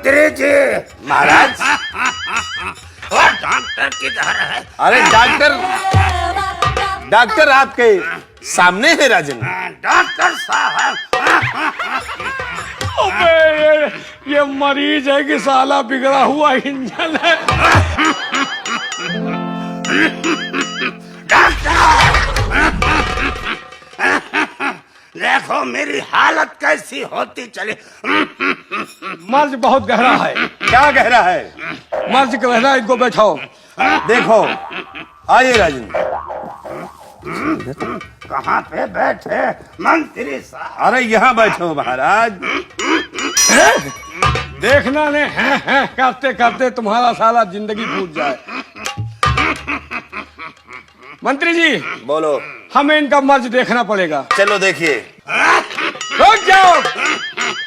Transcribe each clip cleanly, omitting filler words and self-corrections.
मंत्री जी। महाराज और डॉक्टर किधर है? अरे डॉक्टर आपके सामने है राजन। डॉक्टर साहब। अबे ये मरीज है कि साला बिगड़ा हुआ इंजन है। देखो मेरी हालत कैसी होती चली। मर्ज बहुत गहरा है। क्या गहरा है? मर्ज गहरा है, इनको बैठाओ। देखो आइए राजन। कहाँ पे बैठे मंत्री साहब? अरे यहाँ बैठो महाराज। देखना ने हैं करते करते तुम्हारा साला जिंदगी फूट जाए। मंत्री जी बोलो। हमें इनका मर्ज देखना पड़ेगा। चलो देखिए। रुक जाओ,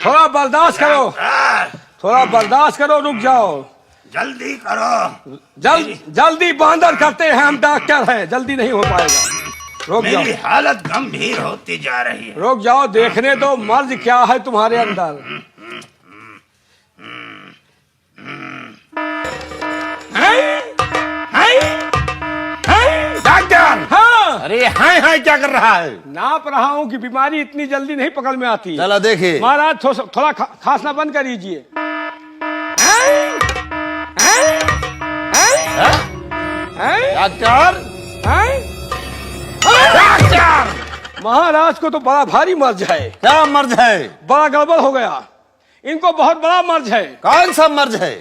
थोड़ा बर्दाश्त करो, थोड़ा बर्दाश्त करो, रुक जाओ। जल्दी करो। जल्दी बंदर करते हैं, हम डॉक्टर हैं, जल्दी नहीं हो पाएगा। रुक जाओ। मेरी हालत गंभीर होती जा रही है। रुक जाओ, देखने दो मर्ज क्या है तुम्हारे अंदर। डॉक्टर। हाँ, अरे हाय क्या कर रहा है? नाप रहा हूँ कि बीमारी इतनी जल्दी नहीं पकड़ में आती। चलो देखिए। महाराज थोड़ा खांसना बंद कर दीजिए। डॉक्टर। महाराज को तो बड़ा भारी मर्ज है। क्या मर्ज है? बड़ा गड़बड़ हो गया, इनको बहुत बड़ा मर्ज है। कौन सा मर्ज है?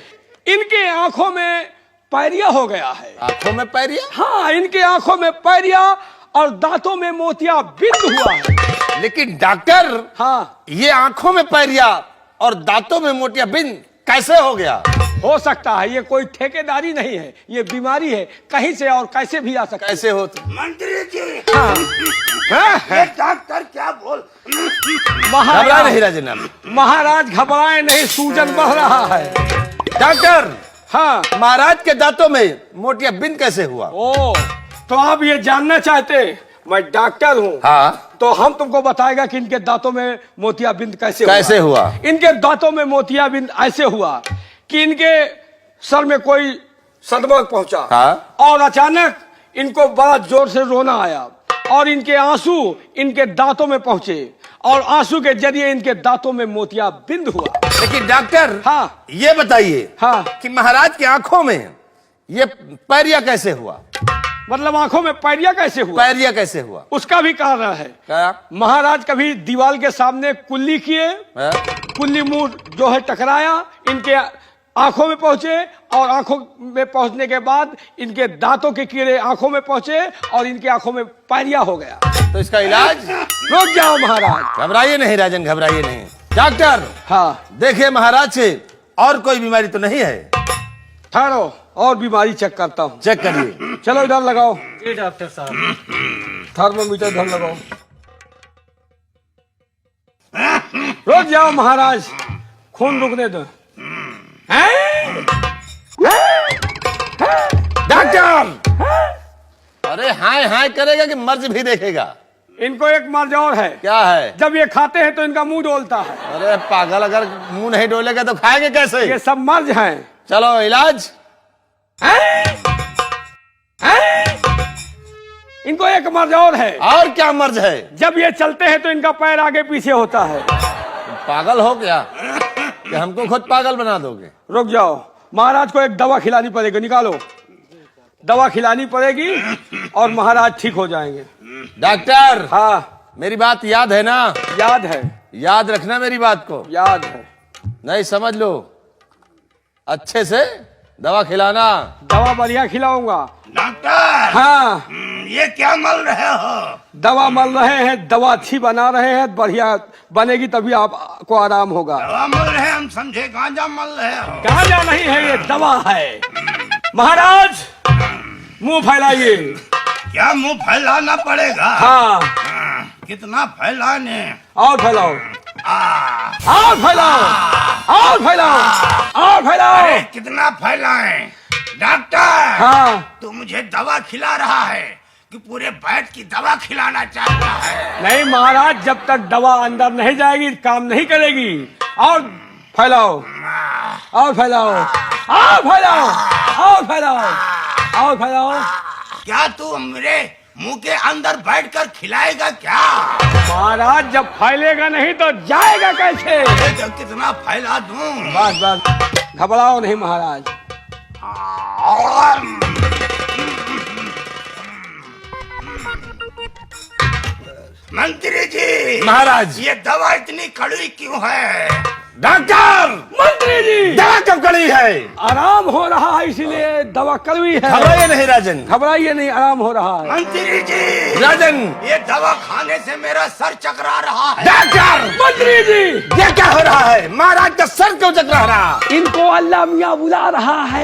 इनके आंखों में पैरिया हो गया है। आंखों में पैरिया? हाँ, इनके आंखों में पैरिया और दांतों में मोतिया बिंद हुआ है। लेकिन डॉक्टर, हाँ, ये आंखों में पैरिया और दांतों में मोतिया बिंद कैसे हो गया? हो सकता है ये कोई ठेकेदारी नहीं है, ये बीमारी है, कहीं से और कैसे भी आ सकता है। कैसे होता? मंत्री जी। हाँ। ये डॉक्टर क्या बोल? घबरा नहीं राजन। महाराज घबराए नहीं, सूजन बढ़ रहा है। डॉक्टर, हाँ, महाराज के दांतों में मोतिया बिंद कैसे हुआ? ओ, तो आप ये जानना चाहते? मैं डॉक्टर हूँ। हाँ, तो हम तुमको बताएगा कि इनके दांतों में मोतिया बिंद कैसे हुआ? इनके दांतों में मोतिया बिंद ऐसे हुआ कि इनके सर में कोई सदमा पहुंचा। हाँ? और अचानक इनको बड़ा जोर से रोना आया और इनके आंसू इनके दांतों में पहुंचे और आंसू के जरिए इनके दांतों में मोतिया बिंद हुआ। लेकिन डॉक्टर, हाँ, ये बताइए, हाँ, कि महाराज की आंखों में ये पैरिया कैसे हुआ? मतलब आंखों में पैरिया कैसे हुआ? पैरिया कैसे हुआ? उसका भी कारण है। क्या? महाराज कभी दीवार के सामने कुल्ली किए, हाँ? कुल्ली मुंह जो है टकराया, इनके आंखों में पहुंचे और आंखों में पहुंचने के बाद इनके दांतों के कीड़े आंखों में पहुंचे और इनकी आंखों में पैरिया हो गया। तो इसका इलाज? रुक जाओ महाराज। घबराइए नहीं राजन, घबराइए नहीं। डॉक्टर, हाँ, देखिए महाराज से और कोई बीमारी तो नहीं है? ठहरो, और बीमारी चेक करता हूँ। चेक करिए। चलो इधर लगाओ। जी डॉक्टर साहब। थर्मोमीटर इधर लगाओ। रुक जाओ महाराज, खून रुकने दो। डॉक्टर, अरे हाय करेगा कि मर्ज भी देखेगा? इनको एक मर्ज और है। क्या है? जब ये खाते हैं तो इनका मुंह डोलता है। अरे पागल, अगर मुंह नहीं डोलेगा तो खाएंगे कैसे? ये सब मर्ज हैं। चलो इलाज। इनको एक मर्ज और है। और क्या मर्ज है? जब ये चलते हैं तो इनका पैर आगे पीछे होता है। पागल हो क्या कि हमको खुद पागल बना दोगे? रुक जाओ, महाराज को एक दवा खिलानी पड़ेगी, निकालो। दवा खिलानी पड़ेगी और महाराज ठीक हो जाएंगे। डॉक्टर, हाँ, मेरी बात याद है ना? याद है। याद रखना मेरी बात को। याद है। नहीं समझ लो, अच्छे से दवा खिलाना। दवा बढ़िया खिलाऊंगा। डॉक्टर, हाँ, ये क्या मल रहे हो? दवा मल रहे हैं, दवा अच्छी बना रहे हैं, बढ़िया बनेगी तभी आपको आराम होगा। दवा मल रहे, हम समझे गांजा मल रहे हो। गांजा नहीं है, ये दवा है। महाराज मुंह फैलाइए। क्या मुंह फैलाना पड़ेगा? हाँ, कितना फैलाने? और फैलाओ, और फैलाओ, और फैलाओ, और फैलाओ। अरे कितना फैलाएं? डॉक्टर, हाँ, तू मुझे दवा खिला रहा है कि पूरे बैठ की दवा खिलाना चाहता है? नहीं महाराज, जब तक दवा अंदर नहीं जाएगी काम नहीं करेगी। और फैलाओ और फैलाओ और फैलाओ और फैलाओ और फैलाओ। क्या तू मेरे मुंह के अंदर बैठकर खिलाएगा क्या? महाराज जब फैलेगा नहीं तो जाएगा कैसे? अरे जब कितना फैला दूं। बस बस घबराओ नहीं महाराज। मंत्री जी, महाराज। ये दवा इतनी कड़वी क्यों है? डॉक्टर, मंत्री जी, दवा कब कड़ी है? आराम हो रहा है इसीलिए दवा कड़वी है। घबराइए नहीं राजन, घबराइए नहीं, आराम हो रहा है। मंत्री जी, राजन। ये दवा खाने से मेरा सर चकरा रहा है। डॉक्टर, मंत्री जी, ये क्या हो रहा है? महाराज का सर क्यों चकरा रहा? इनको अल्लाह मियाँ बुला रहा है।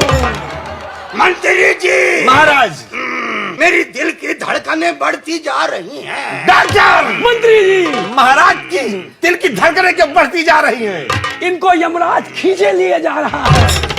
मंत्री जी, महाराज। मेरी दिल की धड़कनें बढ़ती जा रही हैं। डॉक्टर, मंत्री जी, महाराज की दिल की धड़कनें क्यों बढ़ती जा रही हैं? इनको यमराज खींचे लिए जा रहा है।